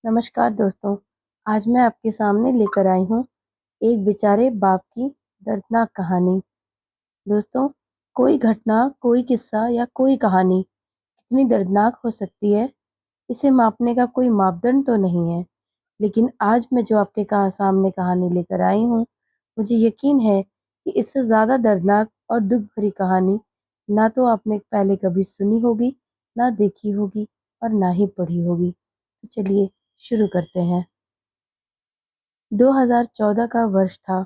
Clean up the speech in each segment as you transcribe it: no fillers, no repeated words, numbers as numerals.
नमस्कार दोस्तों। आज मैं आपके सामने लेकर आई हूँ एक बेचारे बाप की दर्दनाक कहानी। दोस्तों, कोई घटना, कोई किस्सा या कोई कहानी कितनी दर्दनाक हो सकती है, इसे मापने का कोई मापदंड तो नहीं है। लेकिन आज मैं जो आपके सामने कहानी लेकर आई हूँ, मुझे यकीन है कि इससे ज़्यादा दर्दनाक और दुख भरी कहानी ना तो आपने पहले कभी सुनी होगी, ना देखी होगी और ना ही पढ़ी होगी। तो चलिए शुरू करते हैं। 2014 का वर्ष था।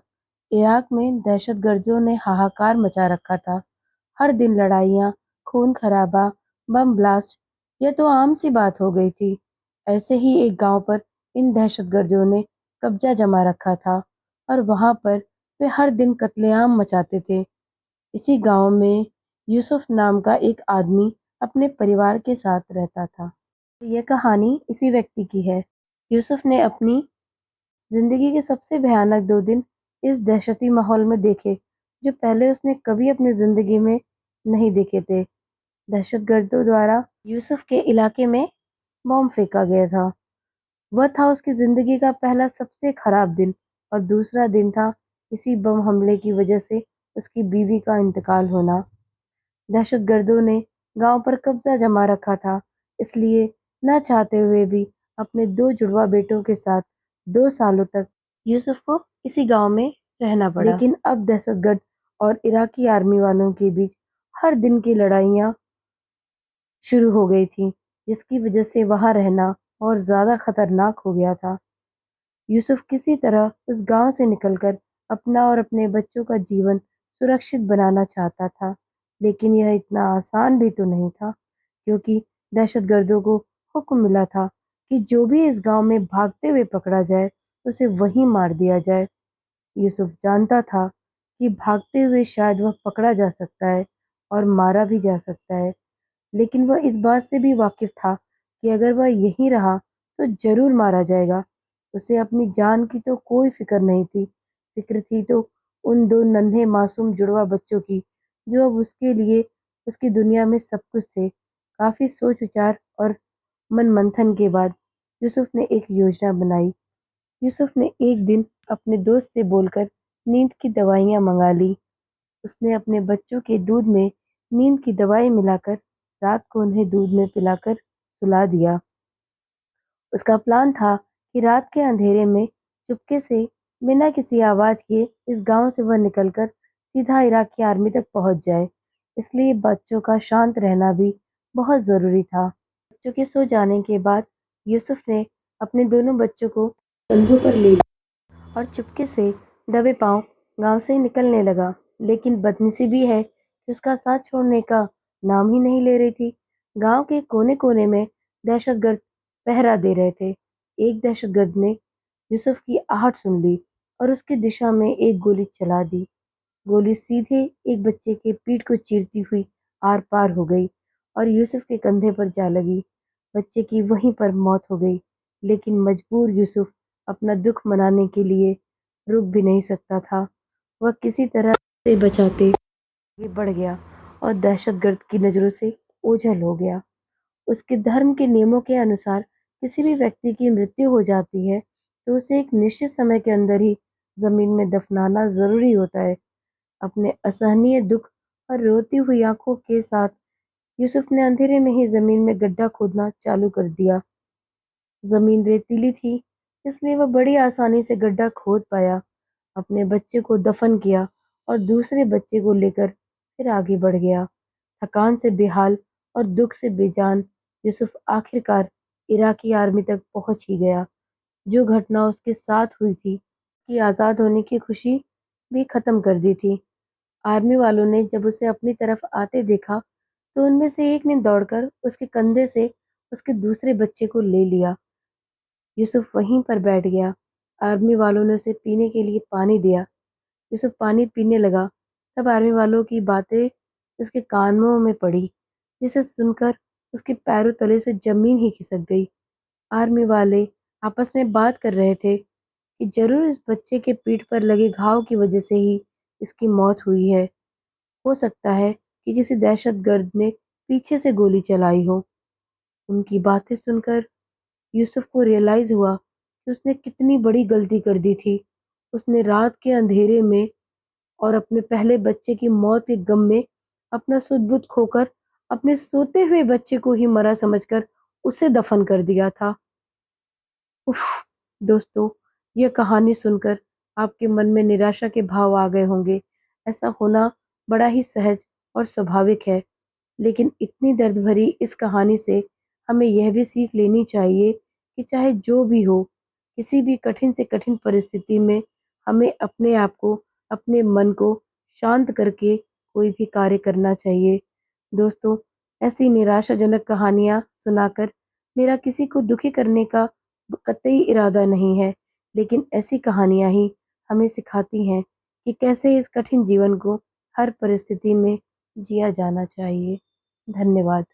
इराक में दहशतगर्दों ने हाहाकार मचा रखा था। हर दिन लड़ाइयाँ, खून-खराबा, बम ब्लास्ट, यह तो आम सी बात हो गई थी। ऐसे ही एक गांव पर इन दहशतगर्दों ने कब्जा जमा रखा था और वहां पर वे हर दिन कत्लेआम मचाते थे। इसी गांव में यूसुफ नाम का एक आदमी अपने परिवार के साथ रहता था। यह कहानी इसी व्यक्ति की है। यूसुफ ने अपनी जिंदगी के सबसे भयानक 2 दिन इस दहशती माहौल में देखे, जो पहले उसने कभी अपनी जिंदगी में नहीं देखे थे। दहशतगर्दों द्वारा यूसुफ के इलाके में बॉम्ब फेंका गया था। वह था उसकी जिंदगी का पहला सबसे खराब दिन और दूसरा दिन था इसी बम हमले की वजह से उसकी बीवी का इंतकाल होना। दहशतगर्दों ने गांव पर कब्जा जमा रखा था, इसलिए न चाहते हुए भी अपने 2 जुड़वा बेटों के साथ 2 सालों तक यूसुफ को इसी गांव में रहना पड़ा। लेकिन अब दहशतगर्द और इराकी आर्मी वालों के बीच हर दिन की लड़ाइयाँ शुरू हो गई थी, जिसकी वजह से वहां रहना और ज्यादा खतरनाक हो गया था। यूसुफ किसी तरह उस गांव से निकलकर अपना और अपने बच्चों का जीवन सुरक्षित बनाना चाहता था, लेकिन यह इतना आसान भी तो नहीं था, क्योंकि दहशतगर्दों को हुक्म मिला था कि जो भी इस गांव में भागते हुए पकड़ा जाए, उसे वहीं मार दिया जाए। यूसुफ जानता था कि भागते हुए शायद वह पकड़ा जा सकता है और मारा भी जा सकता है, लेकिन वह इस बात से भी वाकिफ था कि अगर वह यहीं रहा तो जरूर मारा जाएगा। उसे अपनी जान की तो कोई फिक्र नहीं थी। फिक्र थी तो उन 2 नन्हे मासूम जुड़वा बच्चों की, जो अब उसके लिए उसकी दुनिया में सब कुछ थे। काफी सोच विचार और मन मंथन के बाद यूसुफ ने एक योजना बनाई। यूसुफ ने एक दिन अपने दोस्त से बोलकर नींद की दवाइयां मंगा ली। उसने अपने बच्चों के दूध में नींद की दवाई मिलाकर रात को उन्हें दूध में पिलाकर सुला दिया। उसका प्लान था कि रात के अंधेरे में चुपके से बिना किसी आवाज के इस गांव से वह निकलकर सीधा इराक की आर्मी तक पहुंच जाए। इसलिए बच्चों का शांत रहना भी बहुत जरूरी था। बच्चों के सो जाने के बाद यूसुफ ने अपने दोनों बच्चों को कंधों पर ले लिया और चुपके से दबे पांव गांव से निकलने लगा। लेकिन बदनसीबी है कि उसका साथ छोड़ने का नाम ही नहीं ले रही थी। गांव के कोने कोने में दहशतगर्द पहरा दे रहे थे। एक दहशतगर्द ने यूसुफ की आहट सुन ली और उसकी दिशा में एक गोली चला दी। गोली सीधे एक बच्चे के पीठ को चीरती हुई आर पार हो गई और यूसुफ के कंधे पर जा लगी। बच्चे की वहीं पर मौत हो गई। लेकिन मजबूर यूसुफ अपना दुख मनाने के लिए रुक भी नहीं सकता था। वह किसी तरह से बचाते आगे बढ़ गया और दहशतगर्द की नजरों से ओझल हो गया। उसके धर्म के नियमों के अनुसार किसी भी व्यक्ति की मृत्यु हो जाती है तो उसे एक निश्चित समय के अंदर ही जमीन में दफनाना जरूरी होता है। अपने असहनीय दुख और रोती हुई आंखों के साथ यूसुफ ने अंधेरे में ही जमीन में गड्ढा खोदना चालू कर दिया। जमीन रेतीली थी, इसलिए वह बड़ी आसानी से गड्ढा खोद पाया। अपने बच्चे को दफन किया और दूसरे बच्चे को लेकर फिर आगे बढ़ गया। थकान से बेहाल और दुख से बेजान यूसुफ आखिरकार इराकी आर्मी तक पहुंच ही गया। जो घटना उसके साथ हुई थी, कि आज़ाद होने की खुशी भी खत्म कर दी थी। आर्मी वालों ने जब उसे अपनी तरफ आते देखा, तो उनमें से एक ने दौड़कर उसके कंधे से उसके दूसरे बच्चे को ले लिया। यूसुफ वहीं पर बैठ गया। आर्मी वालों ने उसे पीने के लिए पानी दिया। यूसुफ पानी पीने लगा, तब आर्मी वालों की बातें उसके कानों में पड़ी, जिसे सुनकर उसके पैरों तले से जमीन ही खिसक गई। आर्मी वाले आपस में बात कर रहे थे कि जरूर इस बच्चे के पीठ पर लगे घाव की वजह से ही इसकी मौत हुई है। हो सकता है कि किसी दहशतगर्द ने पीछे से गोली चलाई हो। उनकी बातें सुनकर यूसुफ को रियलाइज़ हुआ कि उसने कितनी बड़ी गलती कर दी थी। उसने रात के अंधेरे में और अपने पहले बच्चे की मौत के गम में अपना सुध-बुध खोकर अपने सोते हुए बच्चे को ही मरा समझकर उसे दफ़न कर दिया था। उफ़! दोस्तों, यह कहानी सुनकर आपके मन में निराशा के भाव आ गए होंगे। ऐसा होना बड़ा ही सहज और स्वाभाविक है। लेकिन इतनी दर्द भरी इस कहानी से हमें यह भी सीख लेनी चाहिए कि चाहे जो भी हो, किसी भी कठिन से कठिन परिस्थिति में हमें अपने आप को, अपने मन को शांत करके कोई भी कार्य करना चाहिए। दोस्तों, ऐसी निराशाजनक कहानियाँ सुनाकर मेरा किसी को दुखी करने का कतई इरादा नहीं है, लेकिन ऐसी कहानियाँ ही हमें सिखाती हैं कि कैसे इस कठिन जीवन को हर परिस्थिति में जिया जाना चाहिए। धन्यवाद।